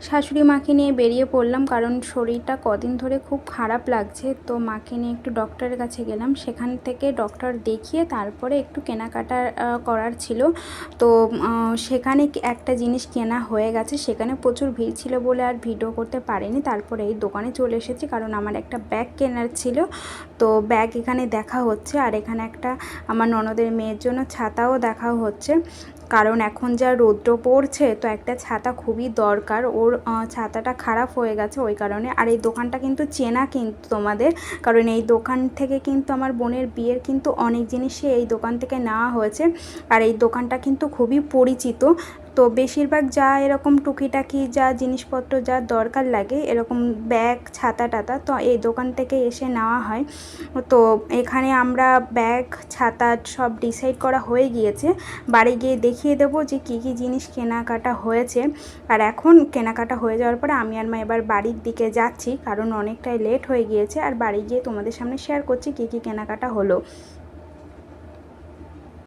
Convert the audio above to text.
শাশুড়ি মাকে নিয়ে বেরিয়ে পড়লাম, কারণ শরীরটা কদিন ধরে খুব খারাপ লাগছে। তো মাকে নিয়ে একটু ডক্টরের কাছে গেলাম, সেখান থেকে ডক্টর দেখিয়ে তারপরে একটু কেনাকাটা করার ছিল। তো সেখানে একটা জিনিস কেনা হয়ে গেছে, সেখানে প্রচুর ভিড় ছিল বলে আর ভিডিও করতে পারিনি। তারপরে এই দোকানে চলে এসেছি, কারণ আমার একটা ব্যাগ কেনার ছিল। তো ব্যাগ এখানে দেখা হচ্ছে, আর এখানে একটা আমার ননদের মেয়ের জন্য ছাতাও দেখা হচ্ছে, কারণ এখন যা রৌদ্র পড়ছে, তো একটা ছাতা খুবই দরকার। ওর ছাতাটা খারাপ হয়ে গেছে ওই কারণে। আর এই দোকানটা কিন্তু চেনা কিন্তু তোমাদের, কারণ এই দোকান থেকে কিন্তু আমার বোনের বিয়ের কিন্তু অনেক জিনিসই এই দোকান থেকে নেওয়া হয়েছে। আর এই দোকানটা কিন্তু খুবই পরিচিত। তো বেশিরভাগ যা এরকম টুকিটাকি যা জিনিসপত্র যা দরকার লাগে, এরকম ব্যাগ ছাতা টাতা, তো এই দোকান থেকে এসে নেওয়া হয়। তো এখানে আমরা ব্যাগ ছাতা সব ডিসাইড করা হয়ে গিয়েছে। বাড়ি গিয়ে দেখিয়ে দেবো যে কী কী জিনিস কেনাকাটা হয়েছে। আর এখন কেনাকাটা হয়ে যাওয়ার পরে আমি আর মা এবার বাড়ির দিকে যাচ্ছি, কারণ অনেকটাই লেট হয়ে গিয়েছে। আর বাড়ি গিয়ে তোমাদের সামনে শেয়ার করছি কী কী কেনাকাটা হলো।